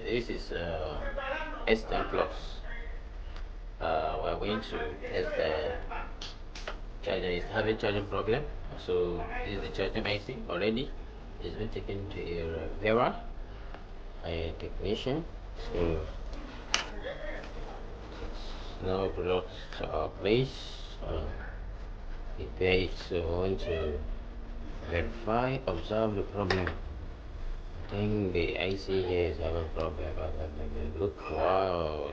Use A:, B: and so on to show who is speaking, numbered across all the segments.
A: This is S10 Plus. We're going to test the charger. Is having charging problem. So this is the charging IC already. It's been taken to a Vera, a technician. So now brought to our place. Repair it. So we want to verify, observe the problem. I think the IC here is having problem. Look, wow.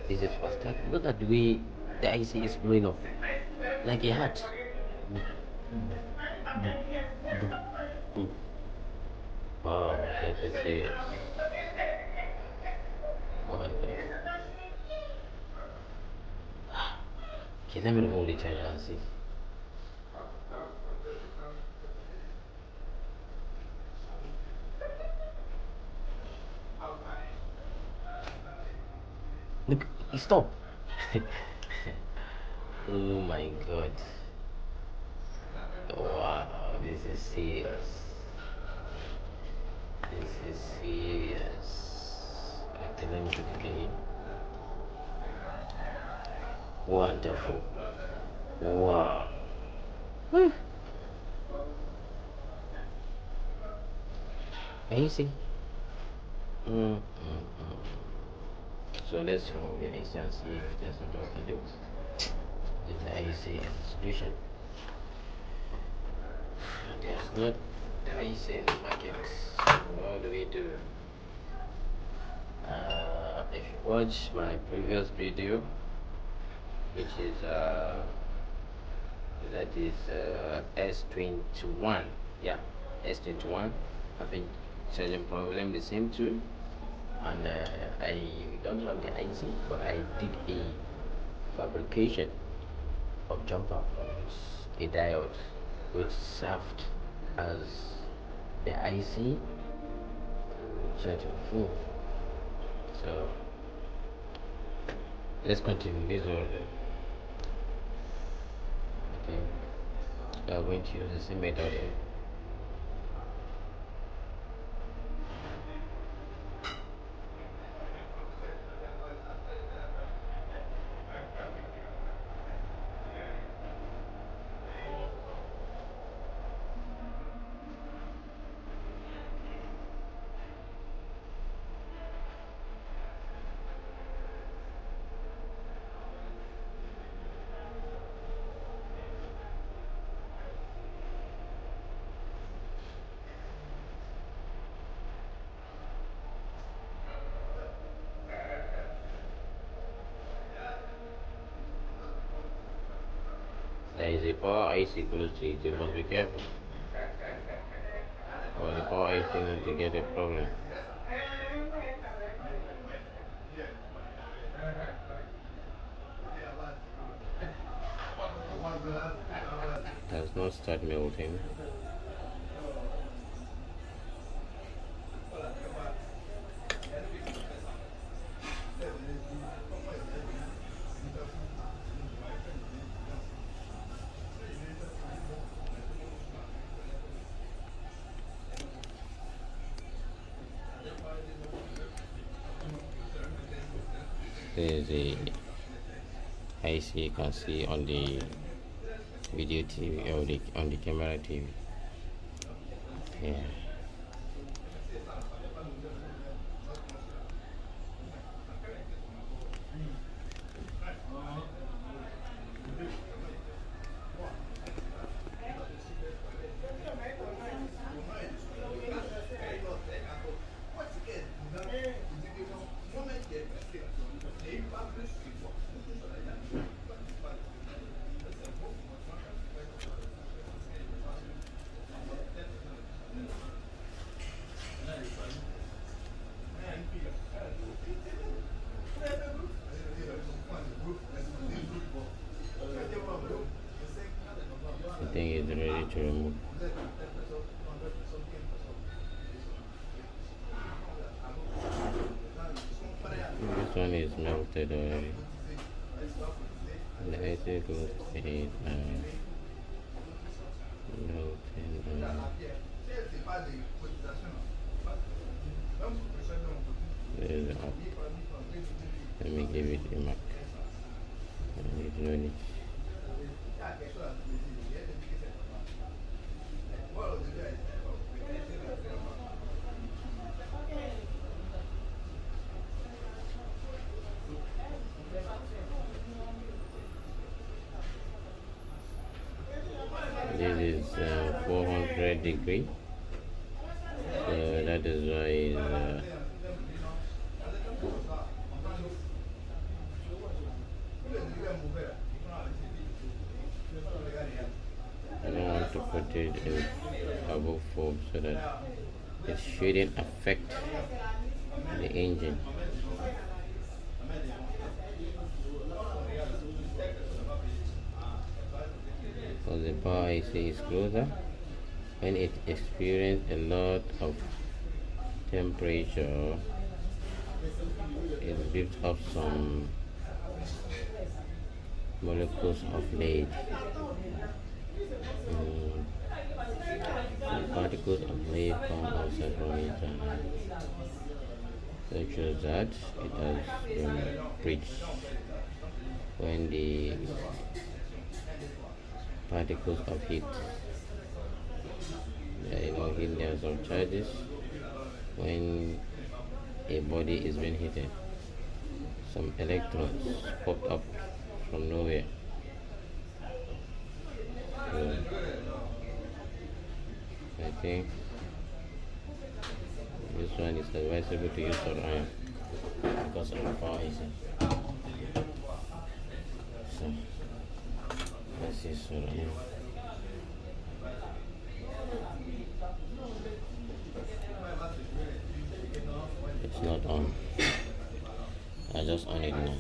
A: This is fantastic. Look at the way the IC is blowing up like a hat. Wow, that is serious. Oh my God. Okay, let me remove the charger and see. Look, stop. Oh my God. Wow, this is serious. This is serious. Okay, let me do it again. Wonderful. Wow. Whew. Amazing. So let's remove the AC and see if there's something we can do. This is the AC solution. There's not the AC in the market. What do we do? If you watch my previous video, which is that is S21, yeah, S21. I think charging problem the same too, and I don't have the IC, but I did a fabrication of jumper from a diode which served as the IC to charge the phone. So let's continue this order. Okay, we are going to use the same method here. There is a power IC close to it, you must be careful. Or the power IC going to get a problem. Does not start melting. There is a IC you can see on the video TV or on the camera TV. Yeah. to remove. This one is melted already. The IC goes to it melting. There's the up. Let me give it a mark. I need to know it. This is 400 degree, so that is why it's I don't want to put it in above 4 so that it shouldn't affect the engine. So the power IC is closer. When it experiences a lot of temperature, it builds up some molecules of lead. The particles of lead come outside from it, and that shows that it has been breached. When the particles of heat, heat, there are some charges. When a body is being heated, some electrons popped up from nowhere. So I think this one is advisable to use for iron because of the power IC. So let's use for iron. It's not on. I just on it now.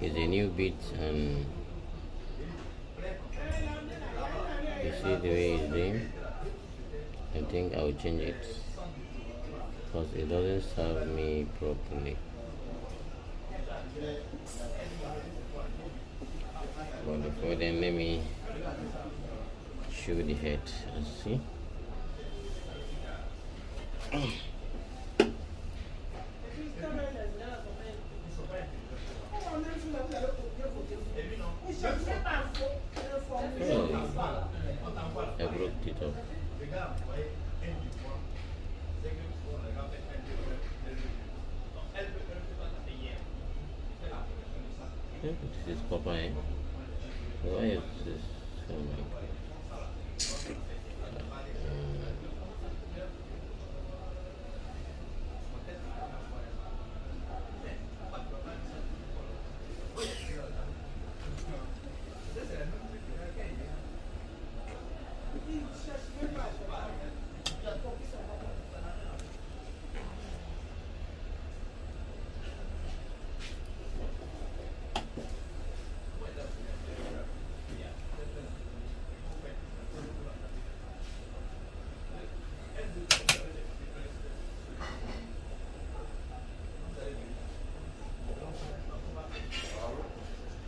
A: It's a new bit, and you see the way it's doing. I think I'll change it because it doesn't serve me properly. But before then, let me show the head and see. I broke it up. This is Popeye. Why is this coming?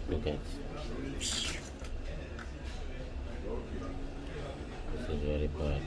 A: Look at this is very bad.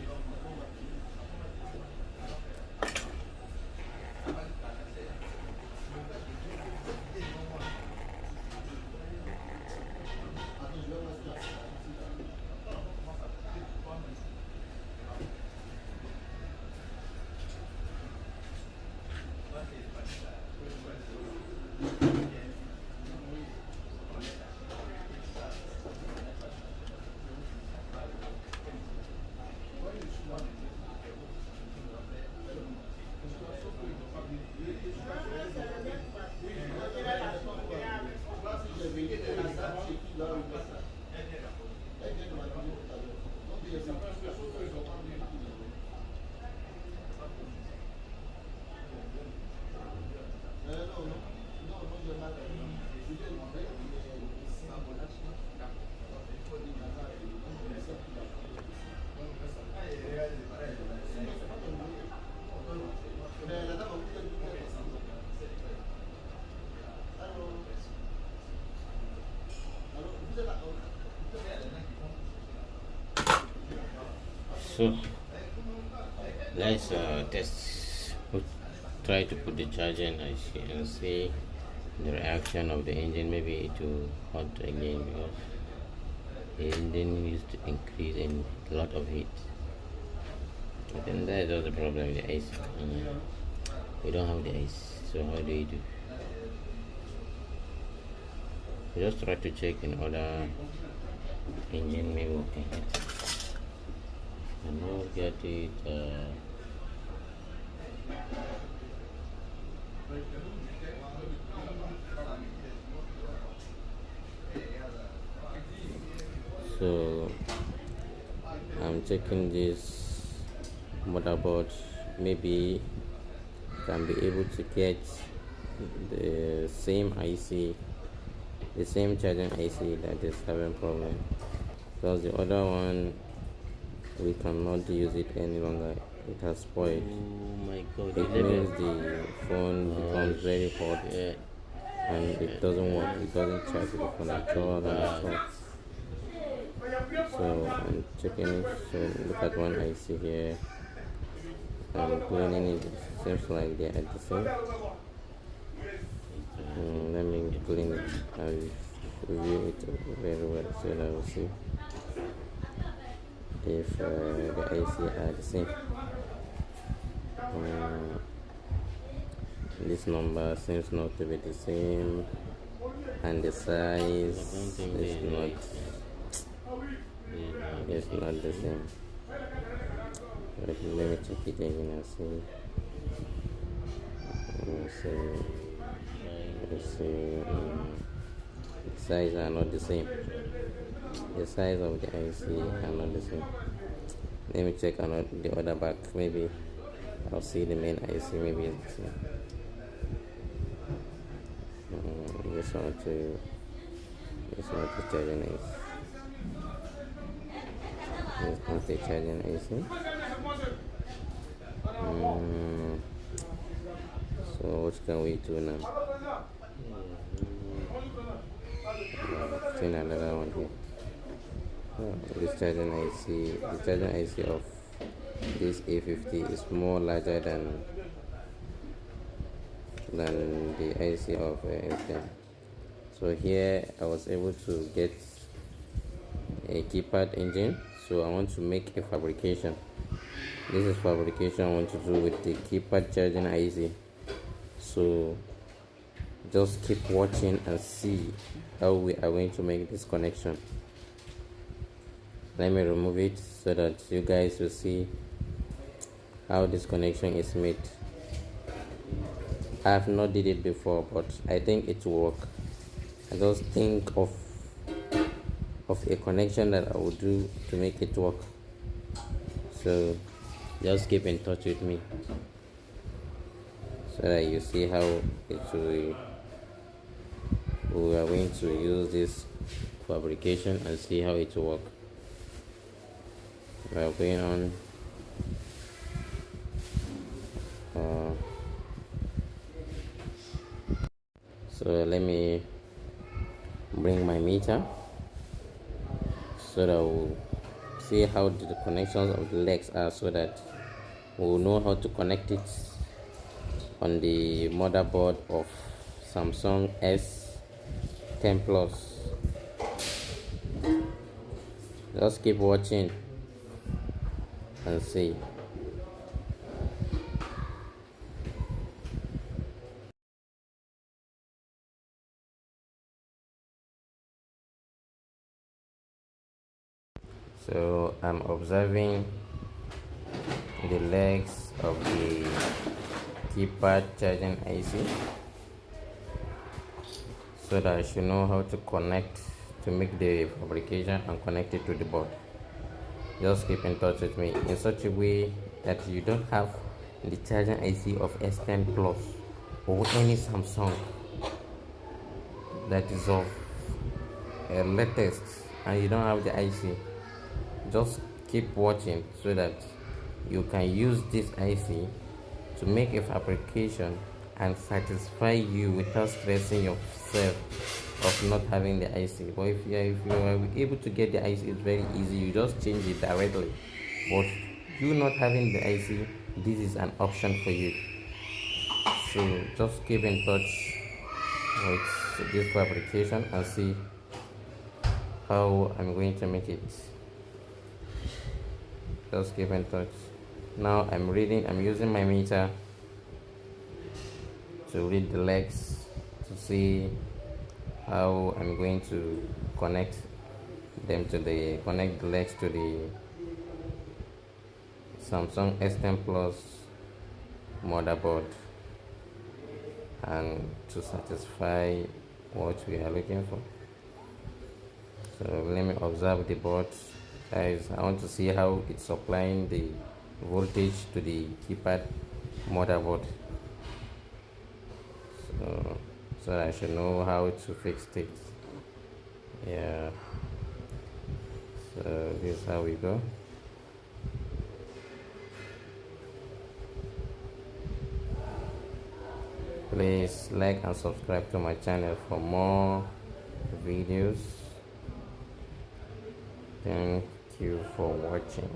A: So let's try to put the charger in IC and see the reaction of the engine. Maybe it will hot again because the engine used to increase in a lot of heat. But then that is the problem with the ice. We don't have the ice, so how do you do? Just try to check in other engine, maybe we can get it. And now get it. So I'm checking this motherboard. Maybe can be able to get the same IC, the same charging IC that is having problem, because the other one we cannot use it any longer. It has spoiled. Oh my god, it means the phone becomes very hot, and it doesn't work. It doesn't charge the phone at all. So I'm checking it. So look at one IC here. I'm cleaning it. Seems like they are the same. Let me clean it. I'll review it very well so that I will see if the IC are the same. This number seems not to be the same, and the size is not the same. But let me check it again and see. Let's see. The size are not the same. The size of the IC are not the same. Let me check on the other back. Maybe I'll see the main IC. Maybe it's the same. This one to charging IC. This one to charging IC. So what can we do now? Seen another one here. This charging IC, the charging IC of this A50 is more larger than the IC of S10. So here I was able to get a keypad engine. So I want to make a fabrication. This is fabrication I want to do with the keypad charging IC. So just keep watching and see how we are going to make this connection. Let me remove it so that you guys will see how this connection is made. I have not did it before, but I think it will work. I just think of a connection that I will do to make it work. So just keep in touch with me so that you see how it will. We are going to use this fabrication and see how it will work. We are going on. So let me bring my meter so that we'll see how the connections of the legs are, so that we'll know how to connect it on the motherboard of Samsung S10 Plus. Just keep watching and see. So I'm observing the legs of the keypad charging IC so that I should know how to connect to make the fabrication and connect it to the board. Just keep in touch with me in such a way that you don't have the charging IC of S10 Plus or any Samsung that is of latest and you don't have the IC. Just keep watching so that you can use this IC to make a fabrication and satisfy you without stressing yourself of not having the IC. But if you are able to get the IC, it's very easy. You just change it directly
B: But you not having the IC, this is an option for you. So just keep in touch with this fabrication and see how I'm going to make it. Just keep in touch. Now I'm using my meter to read the legs to see how I'm going to connect connect the legs to the Samsung S10 Plus motherboard and to satisfy what we are looking for. So let me observe the board. Guys, I want to see how it's supplying the voltage to the keypad motherboard. So I should know how to fix it. Yeah. So this is how we go. Please like and subscribe to my channel for more videos. Thank you for watching.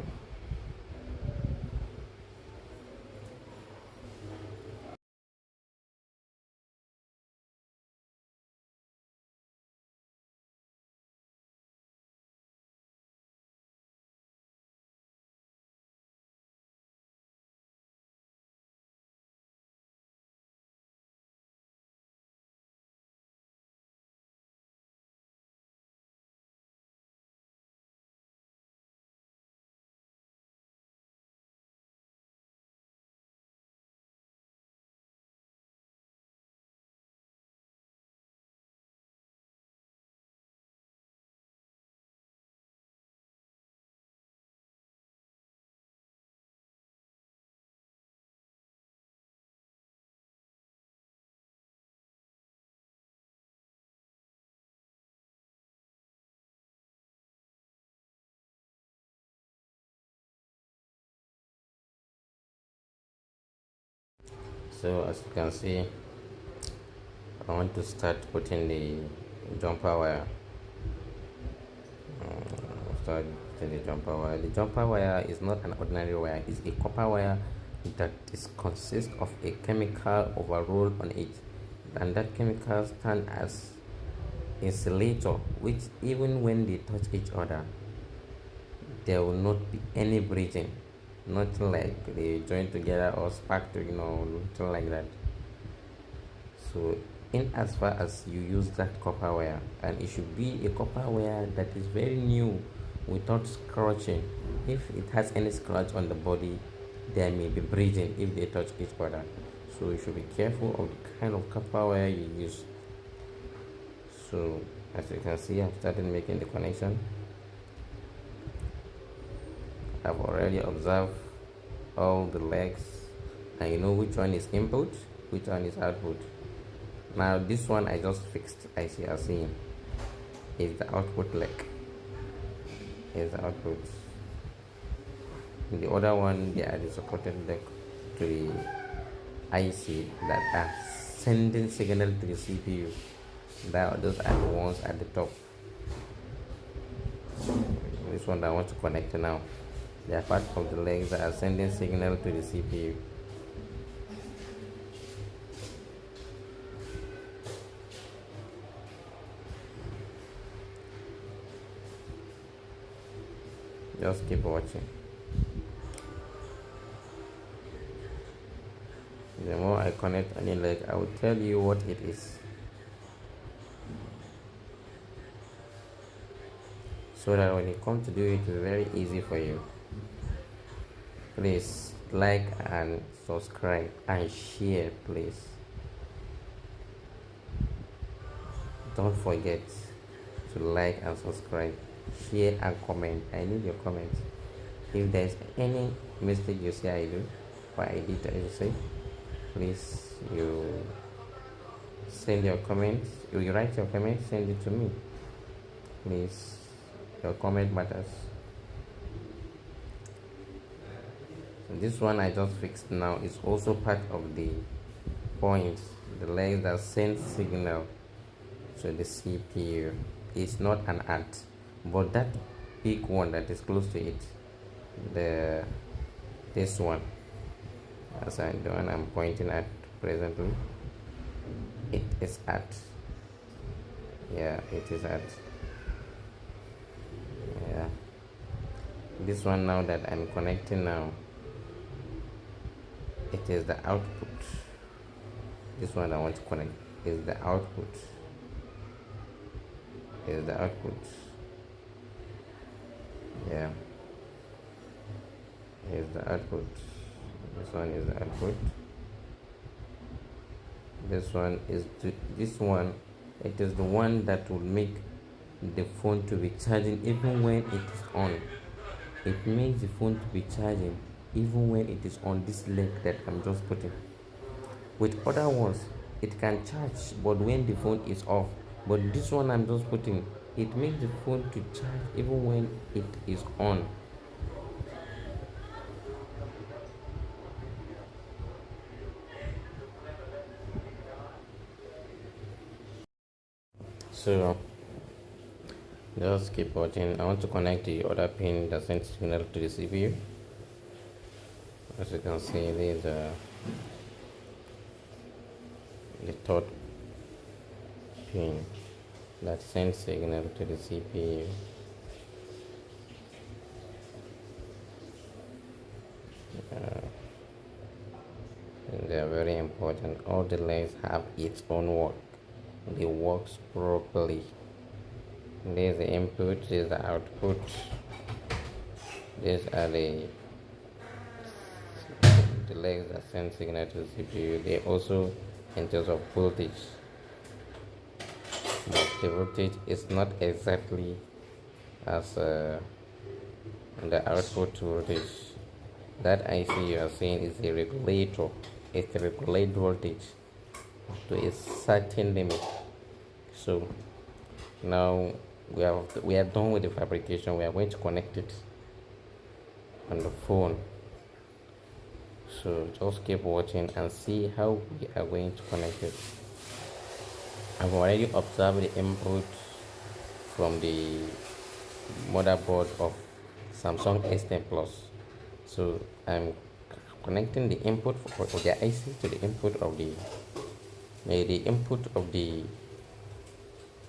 B: So as you can see, I want to start putting the jumper wire. Start putting the jumper wire. The jumper wire is not an ordinary wire. It's a copper wire that consists of a chemical overall on it, and that chemical stands as insulator, which even when they touch each other, there will not be any breathing, nothing like they join together or spark to, nothing like that. So in as far as you use that copper wire, and it should be a copper wire that is very new without scratching. If it has any scratch on the body, there may be breathing if they touch each other. So you should be careful of the kind of copper wire you use. So as you can see, I've started making the connection. I've already observed all the legs, and you know which one is input, which one is output. Now this one I just fixed, as you are seeing, is the output leg, is the output. The other one, they are the supported leg to the IC that are sending signal to the CPU. Those are the ones at the top. This one that I want to connect now, they are part of the legs that are sending signal to the CPU. Just keep watching. The more I connect any leg, I will tell you what it is, so that when you come to do it, it's very easy for you. Please like and subscribe and share, please. Don't forget to like and subscribe, share and comment. I need your comments. If there's any mistake you say I do or I did, I say, please, you send your comments. You write your comments, send it to me, please. Your comment matters. So this one I just fixed now is also part of the points, the legs that send signal to the CPU. It's not an ant, but that big one that is close to it, this one, as the one I'm pointing at presently, it is at, yeah, it is at, yeah, this one now that I'm connecting now, it is the output. This one I want to connect is the output, yeah, is the output. This one is the output. This one is this one, it is the one that will make the phone to be charging even when it is on. It makes the phone to be charging even when it is on this leg that I'm just putting. With other ones, it can charge but when the phone is off. But this one I'm just putting, it makes the phone to charge even when it is on. So just keep watching. I want to connect the other pin that sends signal to the CPU. As you can see, this is the third pin that sends signal to the CPU. They are very important. All the legs have its own work. They work properly. There's the input, there's the output. These are the legs that send signal to the CPU. They also in terms of voltage, but the voltage is not exactly as the output voltage. That IC you are seeing is a regulator. It regulates voltage to a certain limit. So now we are done with the fabrication. We are going to connect it on the phone. So just keep watching and see how we are going to connect it. I've already observed the input from the motherboard of Samsung S10 Plus. So I'm connecting the input for the IC to the input of the input of the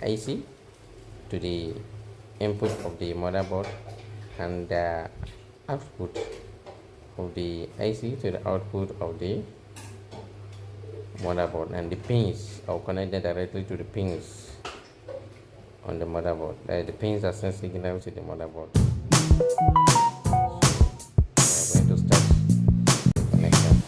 B: IC to the input of the motherboard, and the output of the IC to the output of the motherboard, and the pins are connected directly to the pins on the motherboard. The pins are sending signal to the motherboard. So we are going to start the connection.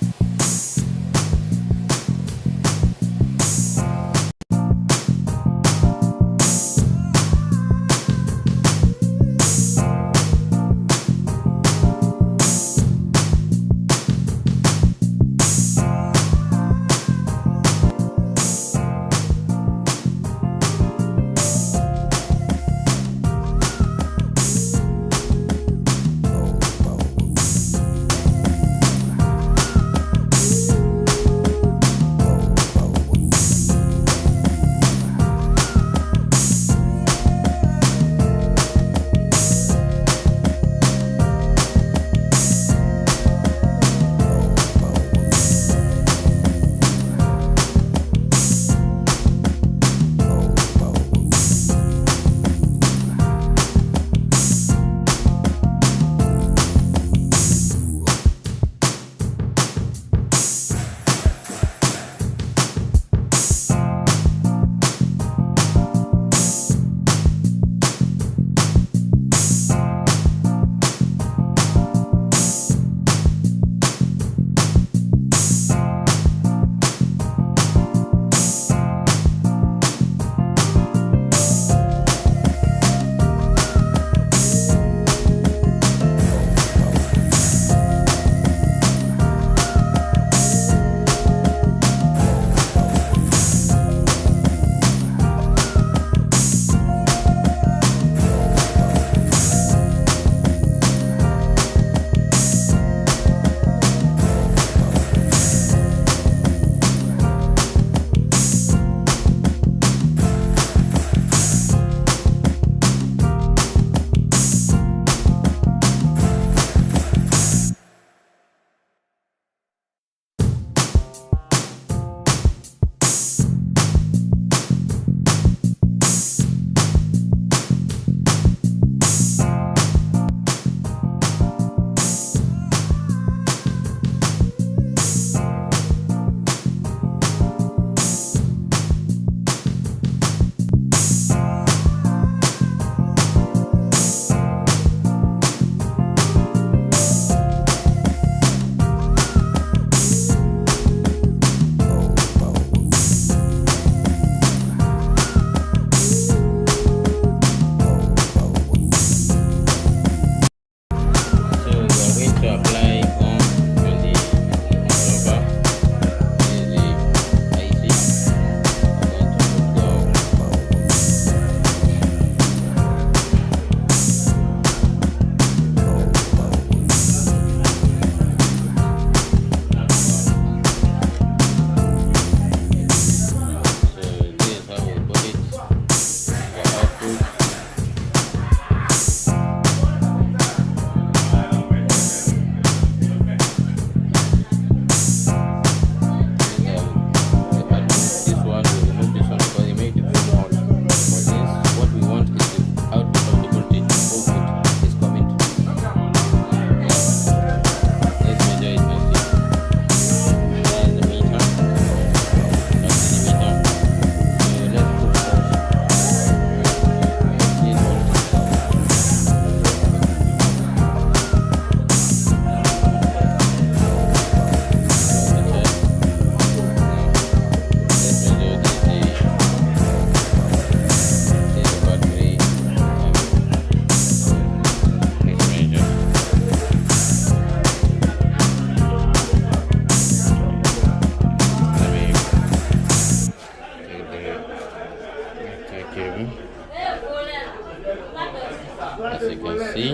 B: see,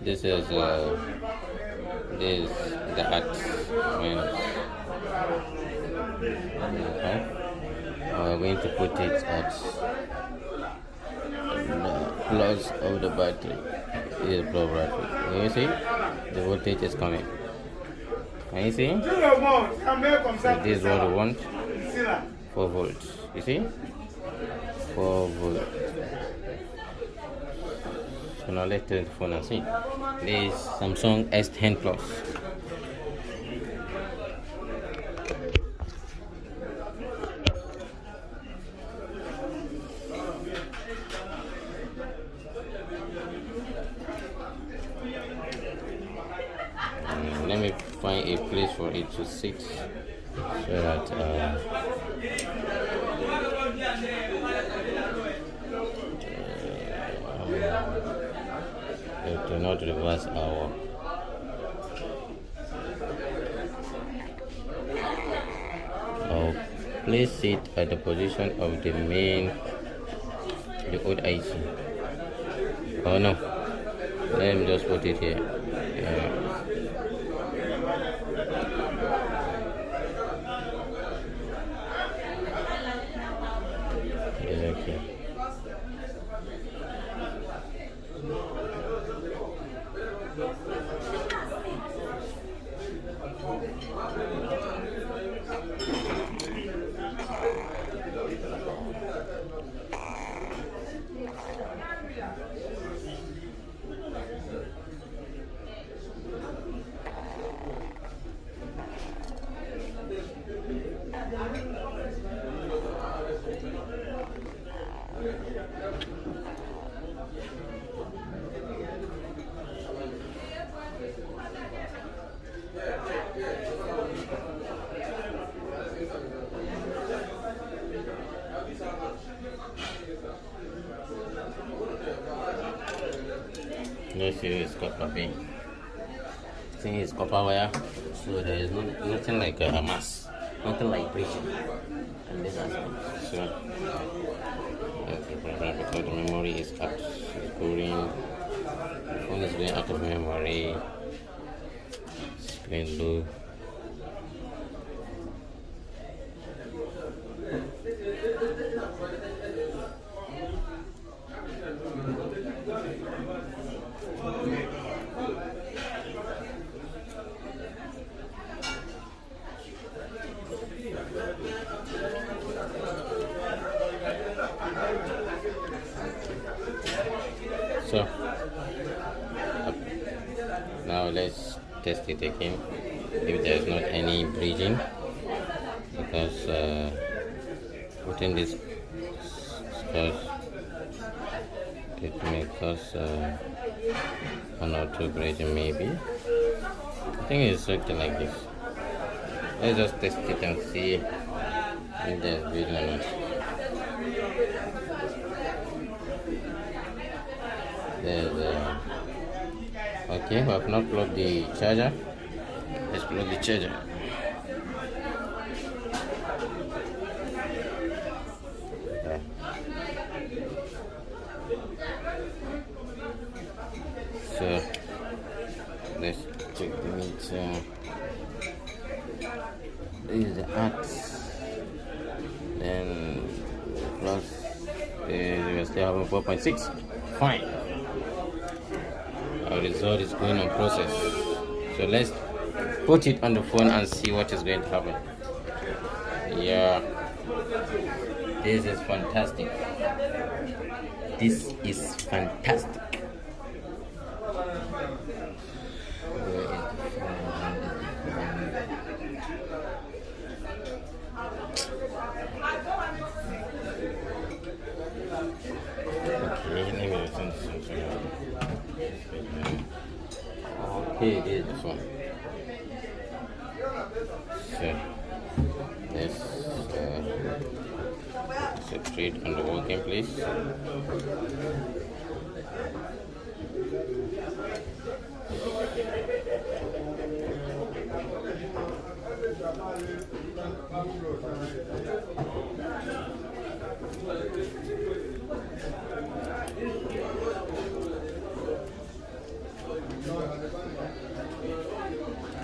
B: this is this the at minus. Okay. We're going to put it at the plus of the battery. Is battery. Can you see? The voltage is coming. Can you see? So this is what we want. 4 volts. You see? 4 volts. So now let's turn the phone and see. This is Samsung S10 Plus. Let me find a place for it to sit so that it will not reverse our I'll place it at the position of the old IC. Oh no, let me just put it here. Exactly. Let's see, it's copper beam. I think it's copper wire, so there is nothing like a mass, nothing like breaching. And this aspect. So, okay, because the memory is out, it's going, the phone is going out of memory, screen low. So now let's test it again if there is not any breaching, because putting this because it may cause 1 or 2 breaching maybe. I think it's something like this. Let's just test it and see if there's breaching or not. Okay, we have not plugged the charger. Let's plug the charger. Okay. So let's check the meter. This is the at. Then plus we still having 4.6. Fine. Our result is going on process. So let's put it on the phone and see what is going to happen. Yeah, this is fantastic. This is fantastic. Okay, here's the phone. So let's concentrate on the working place.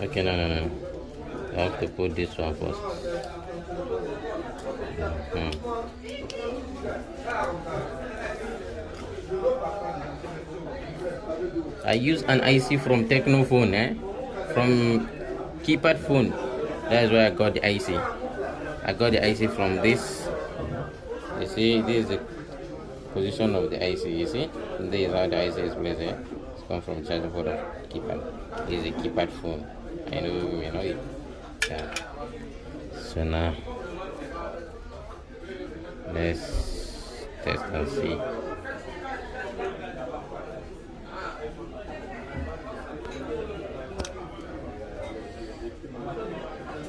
B: Okay, no. I have to put this one first. I use an IC from Techno phone, from keypad phone. That's where I got the IC. I got the IC from this. You see, this is the position of the IC. You see, this is how the IC is placed. It's come from charger port of keypad. This is a keypad phone. I know you know it. Yeah. So now let's test and see.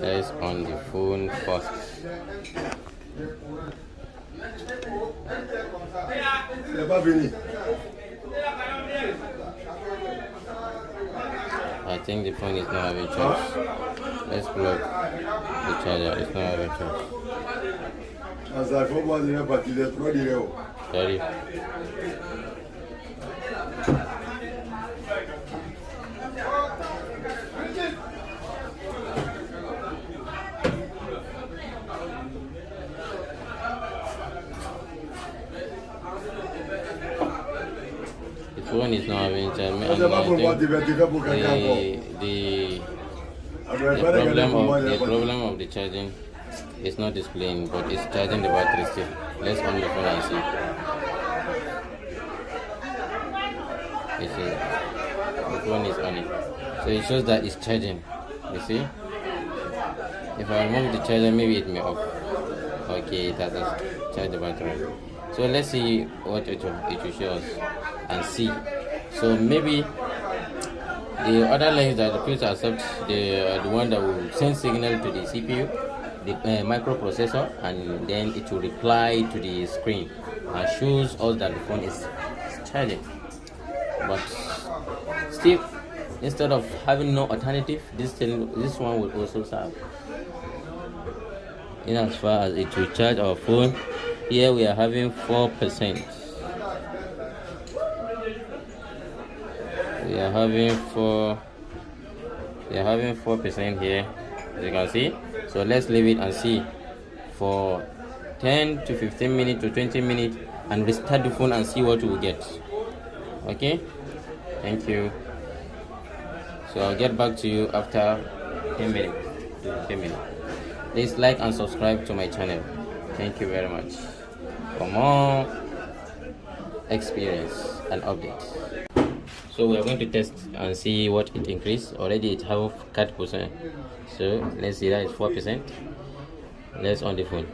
B: Let's on the phone first. I think the phone is not having charge. Let's plug the charger. It's not having charge. Sorry. The phone is not having charge. The problem of the charging is not displaying, but it's charging the battery still. Let's on the phone and see. You see, the phone is on it, so it shows that it's charging. You see, if I remove the charger, maybe it may off. Okay, it hasn't charged the battery. So let's see what it will show us and see. So maybe the other lines that the fuse accept, the one that will send signal to the CPU, the microprocessor, and then it will reply to the screen and shows us that the phone is charging. But still, instead of having no alternative, this one will also serve. In as far as it will charge our phone, here we are having 4%. We are having 4% here, as you can see. So let's leave it and see for 10 to 15 minutes to 20 minutes and restart the phone and see what we will get. Okay, thank you. So I'll get back to you after 10 minutes to 15 minutes. Please like and subscribe to my channel. Thank you very much for more experience and updates. So we are going to test and see what it increased. Already it have 4%. So let's see that it's 4%. Let's on the phone.